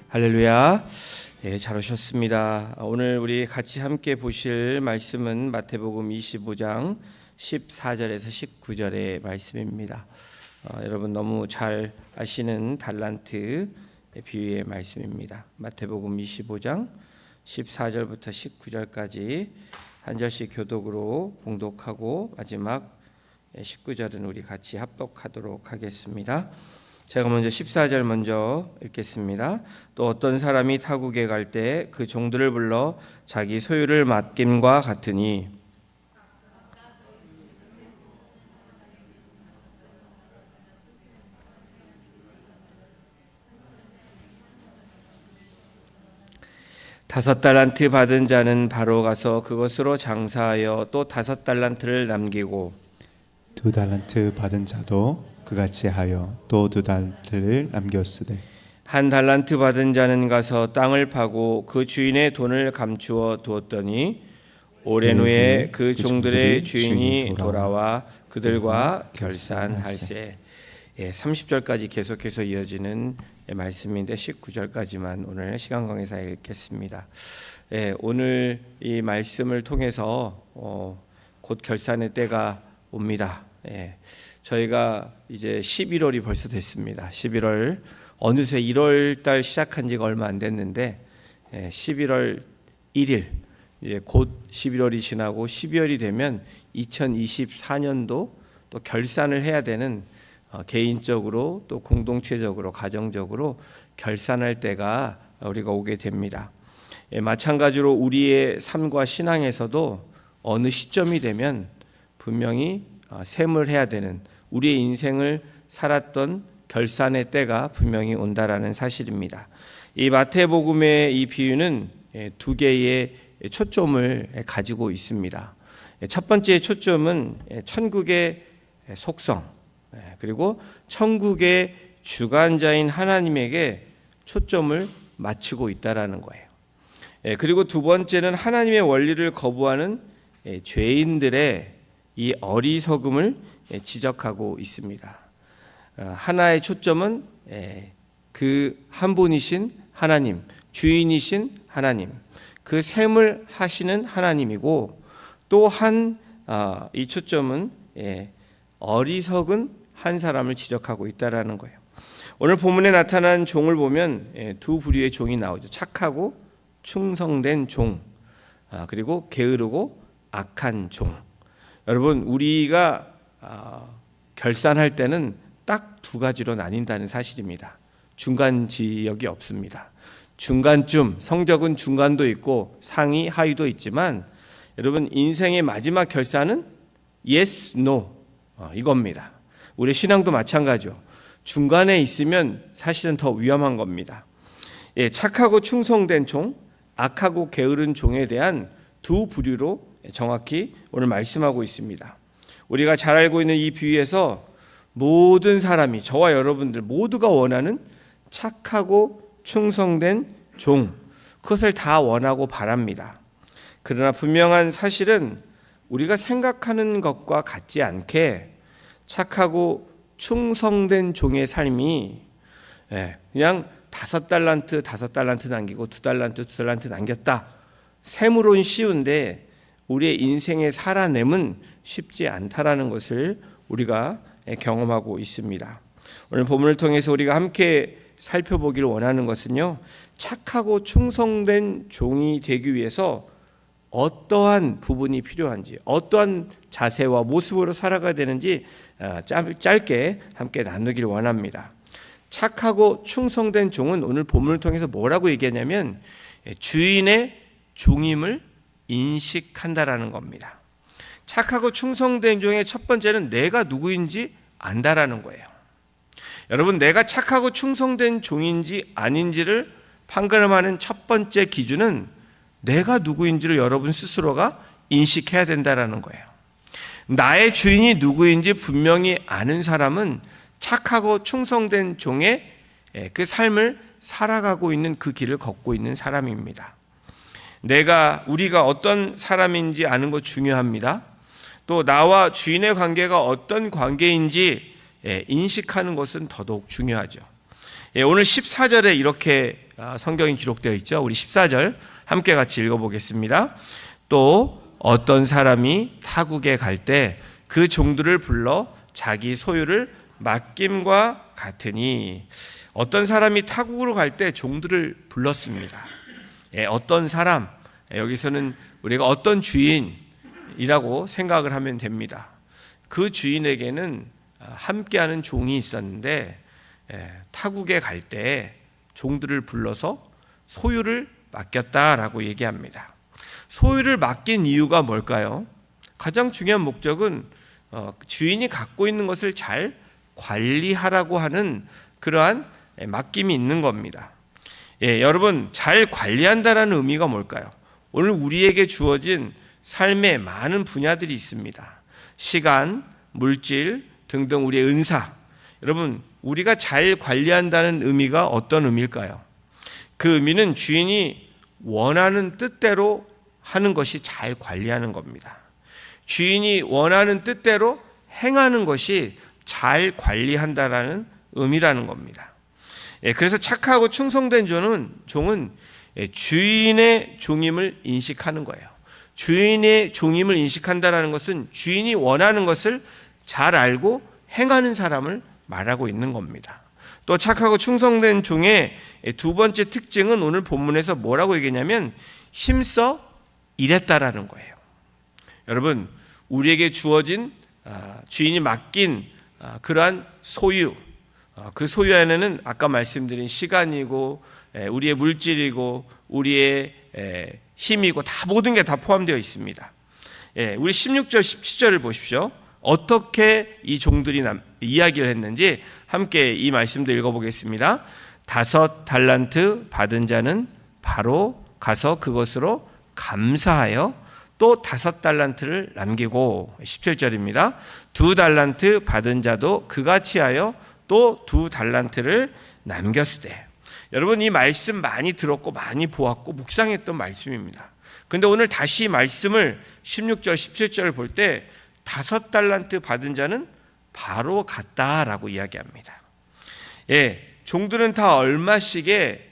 할렐루야. 잘 오셨습니다. 오늘 우리 같이 함께 보실 말씀은 마태복음 25장 14절에서 19절의 말씀입니다. 여러분 너무 잘 아시는 달란트 비유의 말씀입니다. 마태복음 25장 14절부터 19절까지 한 절씩 교독으로 봉독하고 마지막 19절은 우리 같이 합독하도록 하겠습니다. 제가 먼저 14절 먼저 읽겠습니다. 또 어떤 사람이 타국에 갈 때 그 종들을 불러 자기 소유를 맡김과 같으니 다섯 달란트 받은 자는 바로 가서 그것으로 장사하여 또 다섯 달란트를 남기고 두 달란트 받은 자도 그같이 하여 또 두 달란트를 남겼으되 한 달란트 받은 자는 가서 땅을 파고 그 주인의 돈을 감추어 두었더니 오랜 후에 그 종들의 주인이 돌아와 그들과 결산할세. 30절까지 계속해서 이어지는 말씀인데 19절까지만 오늘 시간 관계상 읽겠습니다. 오늘 이 말씀을 통해서 곧 결산의 때가 옵니다. 저희가 이제 11월이 벌써 됐습니다. 11월 어느새 1월 달 시작한 지가 얼마 안 됐는데 11월 1일 곧 11월이 지나고 12월이 되면 2024년도 또 결산을 해야 되는 개인적으로 또 공동체적으로 가정적으로 결산할 때가 우리가 오게 됩니다. 마찬가지로 우리의 삶과 신앙에서도 어느 시점이 되면 분명히 셈을 해야 되는 우리의 인생을 살았던 결산의 때가 분명히 온다라는 사실입니다. 이 마태복음의 이 비유는 두 개의 초점을 가지고 있습니다. 첫 번째 초점은 천국의 속성, 그리고 천국의 주관자인 하나님에게 초점을 맞추고 있다라는 거예요. 그리고 두 번째는 하나님의 원리를 거부하는 죄인들의 이 어리석음을 지적하고 있습니다. 하나의 초점은 그 한 분이신 하나님, 주인이신 하나님, 그 셈을 하시는 하나님이고, 또 한 이 초점은 어리석은 한 사람을 지적하고 있다라는 거예요. 오늘 본문에 나타난 종을 보면 두 부류의 종이 나오죠. 착하고 충성된 종, 그리고 게으르고 악한 종. 여러분, 우리가 결산할 때는 딱 두 가지로 나뉜다는 사실입니다. 중간 지역이 없습니다. 중간쯤, 성적은 중간도 있고 상위, 하위도 있지만 여러분, 인생의 마지막 결산은 yes, no 이겁니다. 우리 신앙도 마찬가지죠. 중간에 있으면 사실은 더 위험한 겁니다. 착하고 충성된 종, 악하고 게으른 종에 대한 두 부류로 정확히 오늘 말씀하고 있습니다. 우리가 잘 알고 있는 이 비유에서 모든 사람이, 저와 여러분들 모두가 원하는 착하고 충성된 종, 그것을 다 원하고 바랍니다. 그러나 분명한 사실은 우리가 생각하는 것과 같지 않게 착하고 충성된 종의 삶이 그냥 다섯 달란트 남기고 두 달란트 남겼다, 셈으로는 쉬운데 우리의 인생의 살아냄은 쉽지 않다라는 것을 우리가 경험하고 있습니다. 오늘 본문을 통해서 우리가 함께 살펴보기를 원하는 것은요, 착하고 충성된 종이 되기 위해서 어떠한 부분이 필요한지, 어떠한 자세와 모습으로 살아가야 되는지 짧게 함께 나누기를 원합니다. 착하고 충성된 종은 오늘 본문을 통해서 뭐라고 얘기하냐면 주인의 종임을 인식한다라는 겁니다. 착하고 충성된 종의 첫 번째는 내가 누구인지 안다라는 거예요. 여러분, 내가 착하고 충성된 종인지 아닌지를 판가름하는 첫 번째 기준은 내가 누구인지를 여러분 스스로가 인식해야 된다라는 거예요. 나의 주인이 누구인지 분명히 아는 사람은 착하고 충성된 종의 그 삶을 살아가고 있는 그 길을 걷고 있는 사람입니다. 우리가 어떤 사람인지 아는 거 중요합니다. 또 나와 주인의 관계가 어떤 관계인지 인식하는 것은 더더욱 중요하죠. 오늘 14절에 이렇게 성경이 기록되어 있죠. 우리 14절 함께 같이 읽어보겠습니다. 또 어떤 사람이 타국에 갈 때 그 종들을 불러 자기 소유를 맡김과 같으니, 어떤 사람이 타국으로 갈 때 종들을 불렀습니다. 어떤 사람, 여기서는 우리가 어떤 주인이라고 생각을 하면 됩니다. 그 주인에게는 함께하는 종이 있었는데 타국에 갈 때 종들을 불러서 소유를 맡겼다라고 얘기합니다. 소유를 맡긴 이유가 뭘까요? 가장 중요한 목적은 주인이 갖고 있는 것을 잘 관리하라고 하는 그러한 맡김이 있는 겁니다. 여러분, 잘 관리한다라는 의미가 뭘까요? 오늘 우리에게 주어진 삶의 많은 분야들이 있습니다. 시간, 물질 등등 우리의 은사. 여러분, 우리가 잘 관리한다는 의미가 어떤 의미일까요? 그 의미는 주인이 원하는 뜻대로 하는 것이 잘 관리하는 겁니다. 주인이 원하는 뜻대로 행하는 것이 잘 관리한다라는 의미라는 겁니다. 그래서 착하고 충성된 종은 주인의 종임을 인식하는 거예요. 주인의 종임을 인식한다라는 것은 주인이 원하는 것을 잘 알고 행하는 사람을 말하고 있는 겁니다. 또 착하고 충성된 종의 두 번째 특징은 오늘 본문에서 뭐라고 얘기했냐면 힘써 일했다라는 거예요. 여러분, 우리에게 주어진 주인이 맡긴 그러한 소유, 그 소유 안에는 아까 말씀드린 시간이고 우리의 물질이고 우리의 힘이고 다 모든 게 다 포함되어 있습니다. 우리 16절 17절을 보십시오. 어떻게 이 종들이 이야기를 했는지 함께 이 말씀도 읽어보겠습니다. 5 달란트 받은 자는 바로 가서 그것으로 감사하여 또 5 달란트를 남기고, 17절입니다. 2 달란트 받은 자도 그같이 하여 또 2 달란트를 남겼을 때. 여러분, 이 말씀 많이 들었고 많이 보았고 묵상했던 말씀입니다. 그런데 오늘 다시 말씀을 16절 17절을 볼 때 5 달란트 받은 자는 바로 갔다라고 이야기합니다. 종들은 다 얼마씩의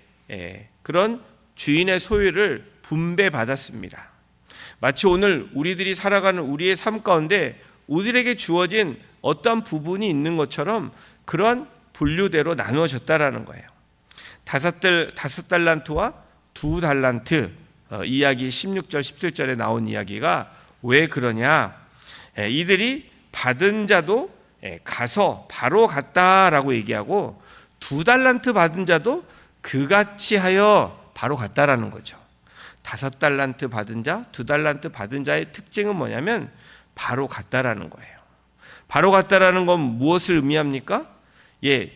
그런 주인의 소유를 분배받았습니다. 마치 오늘 우리들이 살아가는 우리의 삶 가운데 우리에게 주어진 어떠한 부분이 있는 것처럼 그런 분류대로 나누어졌다라는 거예요. 5 달란트와 2 달란트 이야기 16절 17절에 나온 이야기가 왜 그러냐? 이들이 받은 자도 가서 바로 갔다라고 얘기하고 2 달란트 받은 자도 그같이 하여 바로 갔다라는 거죠. 5 달란트 받은 자, 2 달란트 받은 자의 특징은 뭐냐면 바로 갔다라는 거예요. 바로 갔다라는 건 무엇을 의미합니까?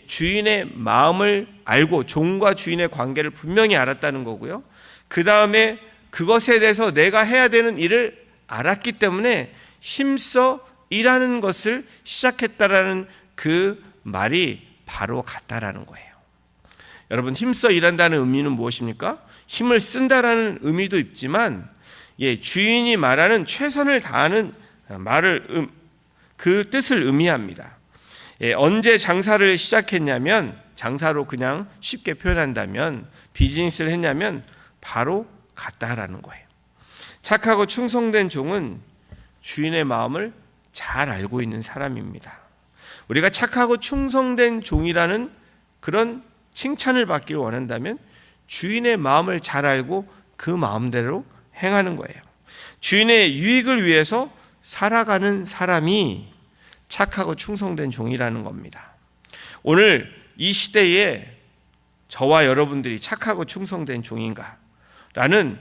주인의 마음을 알고 종과 주인의 관계를 분명히 알았다는 거고요. 그 다음에 그것에 대해서 내가 해야 되는 일을 알았기 때문에 힘써 일하는 것을 시작했다라는 그 말이 바로 갔다라는 거예요. 여러분, 힘써 일한다는 의미는 무엇입니까? 힘을 쓴다라는 의미도 있지만 주인이 말하는 최선을 다하는 말을 그 뜻을 의미합니다. 언제 장사를 시작했냐면, 장사로 그냥 쉽게 표현한다면 비즈니스를 했냐면 바로 갔다라는 거예요. 착하고 충성된 종은 주인의 마음을 잘 알고 있는 사람입니다. 우리가 착하고 충성된 종이라는 그런 칭찬을 받기를 원한다면 주인의 마음을 잘 알고 그 마음대로 행하는 거예요. 주인의 유익을 위해서 살아가는 사람이 착하고 충성된 종이라는 겁니다. 오늘 이 시대에 저와 여러분들이 착하고 충성된 종인가? 라는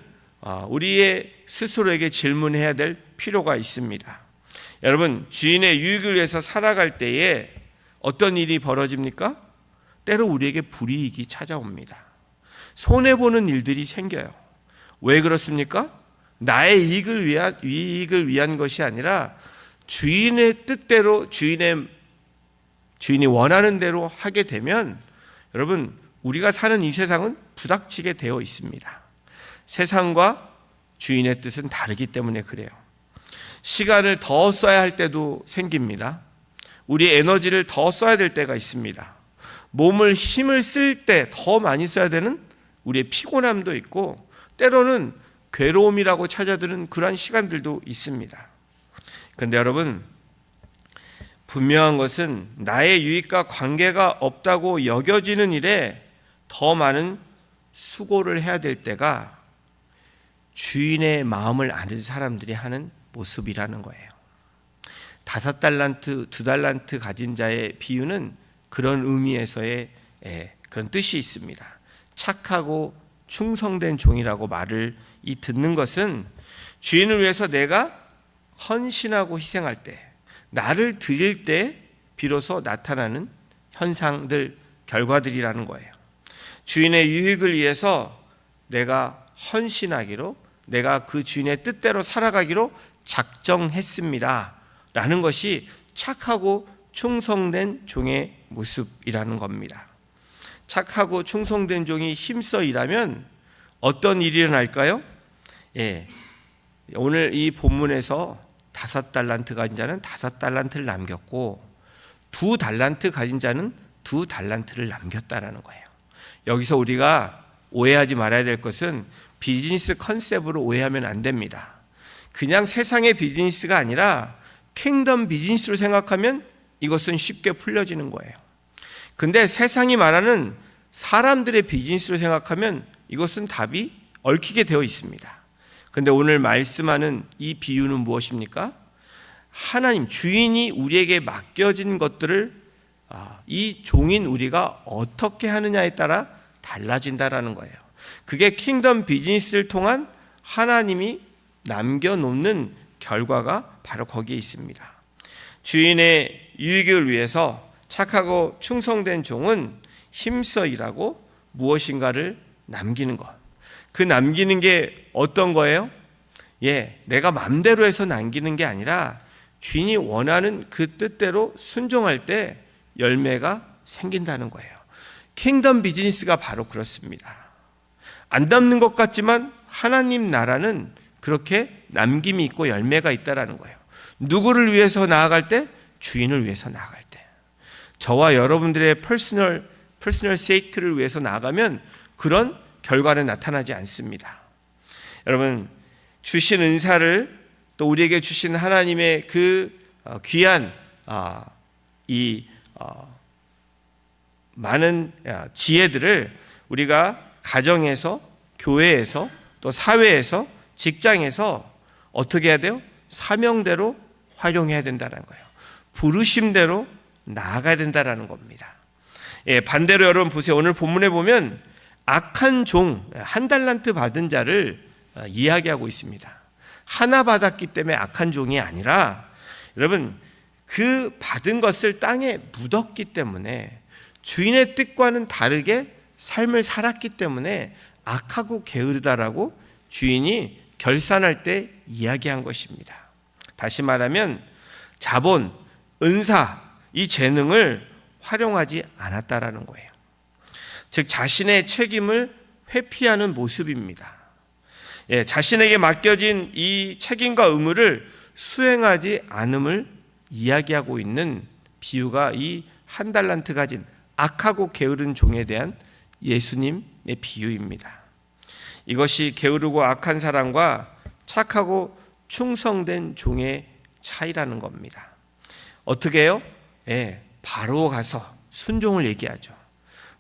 우리의 스스로에게 질문해야 될 필요가 있습니다. 여러분, 주인의 유익을 위해서 살아갈 때에 어떤 일이 벌어집니까? 때로 우리에게 불이익이 찾아옵니다. 손해보는 일들이 생겨요. 왜 그렇습니까? 나의 이익을 위한 것이 아니라 주인의 뜻대로 주인이 원하는 대로 하게 되면 여러분, 우리가 사는 이 세상은 부닥치게 되어 있습니다. 세상과 주인의 뜻은 다르기 때문에 그래요. 시간을 더 써야 할 때도 생깁니다. 우리 에너지를 더 써야 될 때가 있습니다. 몸을 힘을 쓸 때 더 많이 써야 되는 우리의 피곤함도 있고 때로는 괴로움이라고 찾아드는 그러한 시간들도 있습니다. 그런데 여러분, 분명한 것은 나의 유익과 관계가 없다고 여겨지는 일에 더 많은 수고를 해야 될 때가 주인의 마음을 아는 사람들이 하는 모습이라는 거예요. 5달란트, 2달란트 가진 자의 비유는 그런 의미에서의 그런 뜻이 있습니다. 착하고 충성된 종이라고 말을 듣는 것은 주인을 위해서 내가 헌신하고 희생할 때, 나를 드릴 때 비로소 나타나는 현상들, 결과들이라는 거예요. 주인의 유익을 위해서 내가 헌신하기로, 내가 그 주인의 뜻대로 살아가기로 작정했습니다 라는 것이 착하고 충성된 종의 모습이라는 겁니다. 착하고 충성된 종이 힘써 일하면 어떤 일이 일어날까요? 오늘 이 본문에서 5달란트 가진 자는 5달란트를 남겼고 2달란트 가진 자는 2달란트를 남겼다라는 거예요. 여기서 우리가 오해하지 말아야 될 것은 비즈니스 컨셉으로 오해하면 안 됩니다. 그냥 세상의 비즈니스가 아니라 킹덤 비즈니스로 생각하면 이것은 쉽게 풀려지는 거예요. 근데 세상이 말하는 사람들의 비즈니스로 생각하면 이것은 답이 얽히게 되어 있습니다. 근데 오늘 말씀하는 이 비유는 무엇입니까? 하나님, 주인이 우리에게 맡겨진 것들을 이 종인 우리가 어떻게 하느냐에 따라 달라진다라는 거예요. 그게 킹덤 비즈니스를 통한 하나님이 남겨놓는 결과가 바로 거기에 있습니다. 주인의 유익을 위해서 착하고 충성된 종은 힘써 일하고 무엇인가를 남기는 것. 그 남기는 게 어떤 거예요? 내가 맘대로 해서 남기는 게 아니라 주인이 원하는 그 뜻대로 순종할 때 열매가 생긴다는 거예요. 킹덤 비즈니스가 바로 그렇습니다. 안 남는 것 같지만 하나님 나라는 그렇게 남김이 있고 열매가 있다라는 거예요. 누구를 위해서 나아갈 때? 주인을 위해서 나아갈 때. 저와 여러분들의 퍼스널 세이크를 위해서 나아가면 그런 결과는 나타나지 않습니다. 여러분, 주신 은사를 또 우리에게 주신 하나님의 그 귀한 많은 지혜들을 우리가 가정에서, 교회에서, 또 사회에서, 직장에서 어떻게 해야 돼요? 사명대로 활용해야 된다는 거예요. 부르심대로 나아가야 된다는 겁니다. 반대로 여러분 보세요. 오늘 본문에 보면 악한 종, 1달란트 받은 자를 이야기하고 있습니다. 하나 받았기 때문에 악한 종이 아니라 여러분 그 받은 것을 땅에 묻었기 때문에 주인의 뜻과는 다르게 삶을 살았기 때문에 악하고 게으르다라고 주인이 결산할 때 이야기한 것입니다. 다시 말하면 자본, 은사, 이 재능을 활용하지 않았다라는 거예요. 즉 자신의 책임을 회피하는 모습입니다. 자신에게 맡겨진 이 책임과 의무를 수행하지 않음을 이야기하고 있는 비유가 이 1달란트 가진 악하고 게으른 종에 대한 예수님의 비유입니다. 이것이 게으르고 악한 사람과 착하고 충성된 종의 차이라는 겁니다. 어떻게 해요? 바로 가서 순종을 얘기하죠.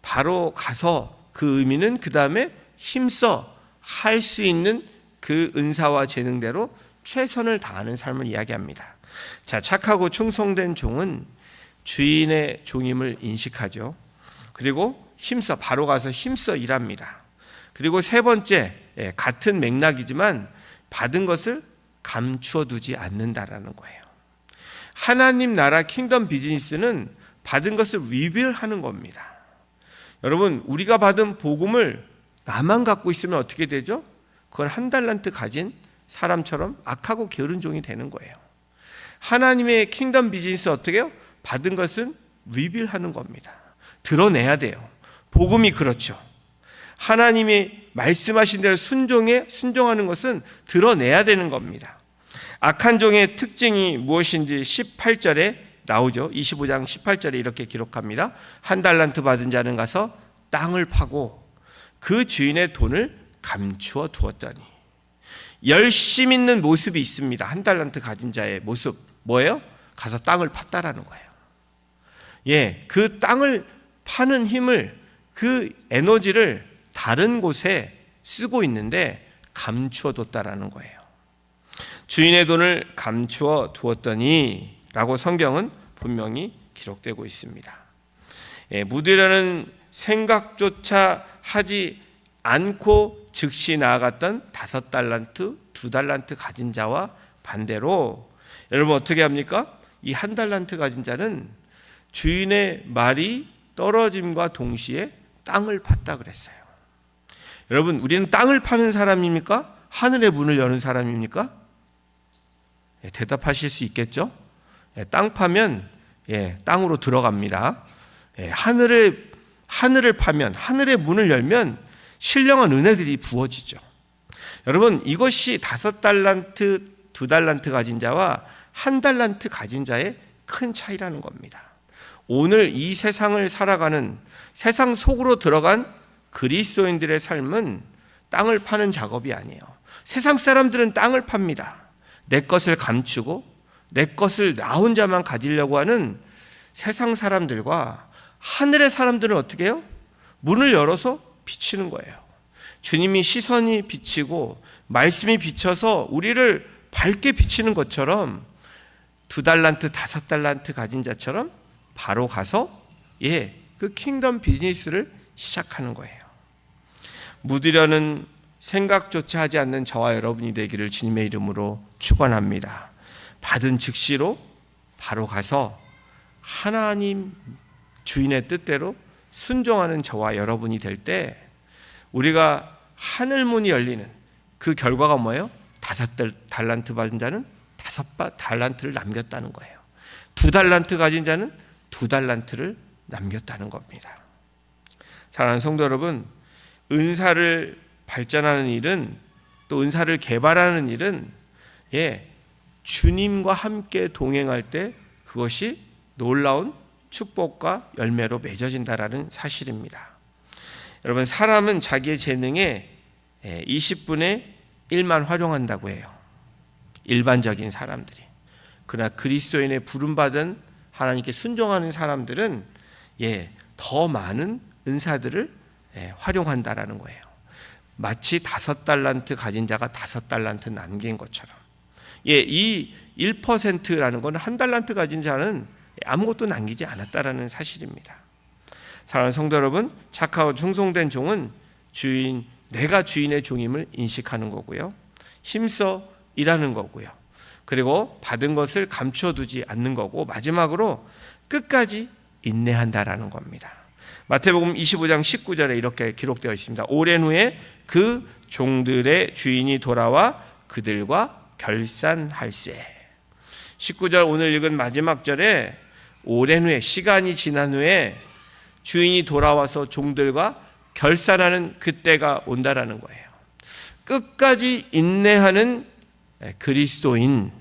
바로 가서 그 의미는 그 다음에 힘써 할 수 있는 그 은사와 재능대로 최선을 다하는 삶을 이야기합니다. 자, 착하고 충성된 종은 주인의 종임을 인식하죠. 그리고 바로 가서 힘써 일합니다. 그리고 세 번째, 같은 맥락이지만 받은 것을 감추어 두지 않는다라는 거예요. 하나님 나라 킹덤 비즈니스는 받은 것을 리빌하는 겁니다. 여러분, 우리가 받은 복음을 나만 갖고 있으면 어떻게 되죠? 그건 1달란트 가진 사람처럼 악하고 게으른 종이 되는 거예요. 하나님의 킹덤 비즈니스 어떻게 해요? 받은 것은 리빌하는 겁니다. 드러내야 돼요. 복음이 그렇죠. 하나님이 말씀하신 대로 순종하는 것은 드러내야 되는 겁니다. 악한 종의 특징이 무엇인지 18절에 나오죠. 25장 18절에 이렇게 기록합니다. 한 달란트 받은 자는 가서 땅을 파고 그 주인의 돈을 감추어 두었더니. 열심 있는 모습이 있습니다. 한 달란트 가진 자의 모습 뭐예요? 가서 땅을 팠다라는 거예요. 그 땅을 파는 힘을, 그 에너지를 다른 곳에 쓰고 있는데 감추어 뒀다라는 거예요. 주인의 돈을 감추어 두었더니 라고 성경은 분명히 기록되고 있습니다. 묻으려는 생각조차 하지 않고 즉시 나아갔던 5달란트, 2달란트 가진 자와 반대로 여러분 어떻게 합니까? 이 1달란트 가진 자는 주인의 말이 떨어짐과 동시에 땅을 팠다 그랬어요. 여러분, 우리는 땅을 파는 사람입니까? 하늘의 문을 여는 사람입니까? 대답하실 수 있겠죠? 땅 파면 땅으로 들어갑니다. 하늘을 파면, 하늘의 문을 열면 신령한 은혜들이 부어지죠. 여러분, 이것이 5달란트, 2달란트 가진 자와 1달란트 가진 자의 큰 차이라는 겁니다. 오늘 이 세상을 살아가는, 세상 속으로 들어간 그리스도인들의 삶은 땅을 파는 작업이 아니에요. 세상 사람들은 땅을 팝니다. 내 것을 감추고 내 것을 나 혼자만 가지려고 하는 세상 사람들과 하늘의 사람들은 어떻게 해요? 문을 열어서 비치는 거예요. 주님이 시선이 비치고 말씀이 비쳐서 우리를 밝게 비치는 것처럼 2달란트, 5달란트 가진 자처럼 바로 가서 그 킹덤 비즈니스를 시작하는 거예요. 묻으려는 생각조차 하지 않는 저와 여러분이 되기를 주님의 이름으로 축원합니다. 받은 즉시로 바로 가서 하나님 주인의 뜻대로 순종하는 저와 여러분이 될 때 우리가 하늘문이 열리는 그 결과가 뭐예요? 5달란트 받은 자는 5달란트를 남겼다는 거예요. 2달란트 가진 자는 2달란트를 남겼다는 겁니다. 사랑하는 성도 여러분, 은사를 발전하는 일은, 또 은사를 개발하는 일은 주님과 함께 동행할 때 그것이 놀라운 축복과 열매로 맺어진다라는 사실입니다. 여러분, 사람은 자기의 재능에 20분의 1만 활용한다고 해요. 일반적인 사람들이. 그러나 그리스도인의 부름받은 하나님께 순종하는 사람들은 더 많은 은사들을 활용한다라는 거예요. 마치 5달란트 가진 자가 5달란트 남긴 것처럼. 이 1%라는 것은 1달란트 가진 자는 아무것도 남기지 않았다라는 사실입니다. 사랑하는 성도 여러분, 착하고 충성된 종은 내가 주인의 종임을 인식하는 거고요. 힘써 일하는 거고요. 그리고 받은 것을 감춰두지 않는 거고, 마지막으로 끝까지 인내한다라는 겁니다. 마태복음 25장 19절에 이렇게 기록되어 있습니다. 오랜 후에 그 종들의 주인이 돌아와 그들과 결산할세. 19절 오늘 읽은 마지막 절에 오랜 후에, 시간이 지난 후에 주인이 돌아와서 종들과 결산하는 그때가 온다라는 거예요. 끝까지 인내하는 그리스도인,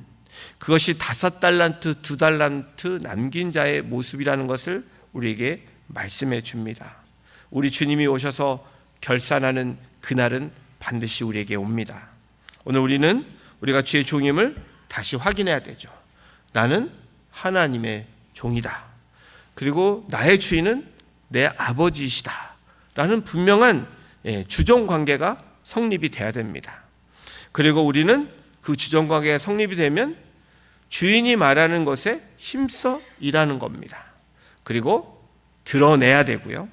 그것이 5달란트, 2달란트 남긴 자의 모습이라는 것을 우리에게 말씀해 줍니다. 우리 주님이 오셔서 결산하는 그날은 반드시 우리에게 옵니다. 오늘 우리가 주의 종임을 다시 확인해야 되죠. 나는 하나님의 종이다. 그리고 나의 주인은 내 아버지이시다. 라는 분명한 주종관계가 성립이 돼야 됩니다. 그리고 우리는 그 주종관계가 성립이 되면 주인이 말하는 것에 힘써 일하는 겁니다. 그리고 드러내야 되고요.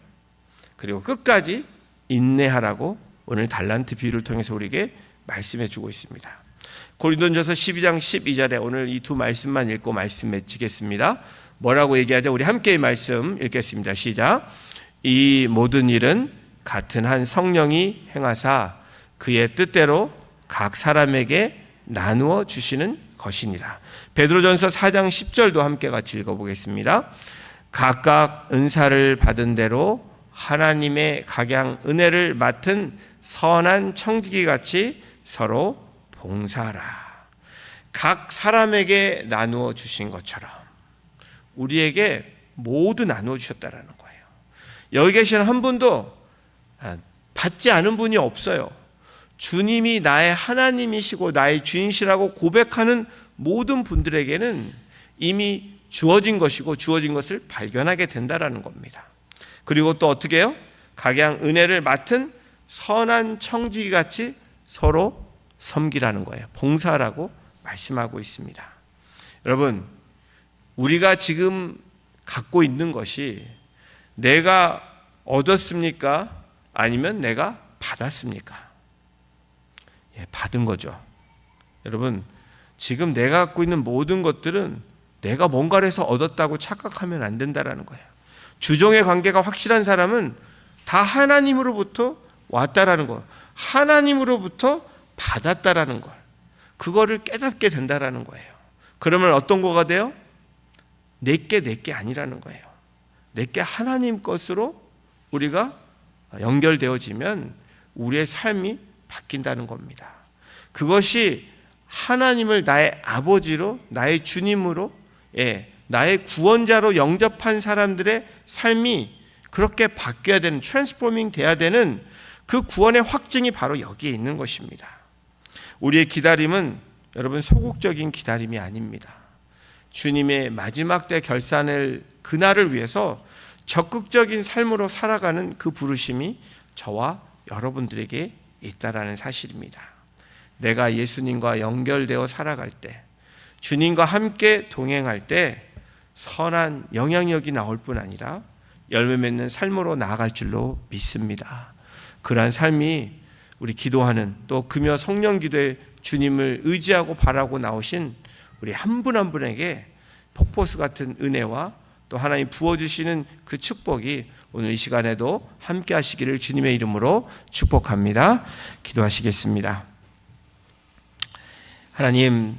그리고 끝까지 인내하라고 오늘 달란트 비유를 통해서 우리에게 말씀해 주고 있습니다. 고린도전서 12장 12절에 오늘 이 두 말씀만 읽고 말씀 맺히겠습니다. 뭐라고 얘기하죠? 우리 함께 이 말씀 읽겠습니다. 시작. 이 모든 일은 같은 한 성령이 행하사 그의 뜻대로 각 사람에게 나누어 주시는 것이니라. 베드로전서 4장 10절도 함께 같이 읽어보겠습니다. 각각 은사를 받은 대로 하나님의 각양 은혜를 맡은 선한 청지기 같이 서로 봉사하라. 각 사람에게 나누어 주신 것처럼 우리에게 모두 나누어 주셨다라는 거예요. 여기 계시는 한 분도 받지 않은 분이 없어요. 주님이 나의 하나님이시고 나의 주인이시라고 고백하는 모든 분들에게는 이미 주어진 것이고 주어진 것을 발견하게 된다라는 겁니다. 그리고 또 어떻게 해요? 각양 은혜를 맡은 선한 청지기 같이 서로 섬기라는 거예요. 봉사라고 말씀하고 있습니다. 여러분, 우리가 지금 갖고 있는 것이 내가 얻었습니까? 아니면 내가 받았습니까? 받은 거죠. 여러분, 지금 내가 갖고 있는 모든 것들은 내가 뭔가를 해서 얻었다고 착각하면 안 된다라는 거예요. 주종의 관계가 확실한 사람은 다 하나님으로부터 왔다라는 거, 하나님으로부터 받았다라는 걸, 그거를 깨닫게 된다라는 거예요. 그러면 어떤 거가 돼요? 내게 아니라는 거예요. 내게 하나님 것으로 우리가 연결되어지면 우리의 삶이 바뀐다는 겁니다. 그것이 하나님을 나의 아버지로, 나의 주님으로, 나의 구원자로 영접한 사람들의 삶이 그렇게 바뀌어야 되는, 트랜스포밍 돼야 되는 그 구원의 확증이 바로 여기에 있는 것입니다. 우리의 기다림은 여러분 소극적인 기다림이 아닙니다. 주님의 마지막 때 결산을 그날을 위해서 적극적인 삶으로 살아가는 그 부르심이 저와 여러분들에게 있다라는 사실입니다. 내가 예수님과 연결되어 살아갈 때, 주님과 함께 동행할 때 선한 영향력이 나올 뿐 아니라 열매 맺는 삶으로 나아갈 줄로 믿습니다. 그러한 삶이 우리 기도하는, 또 금요 성령 기도에 주님을 의지하고 바라고 나오신 우리 한 분 한 분에게 폭포수 같은 은혜와 또 하나님 부어주시는 그 축복이 오늘 이 시간에도 함께 하시기를 주님의 이름으로 축복합니다. 기도하시겠습니다. 하나님,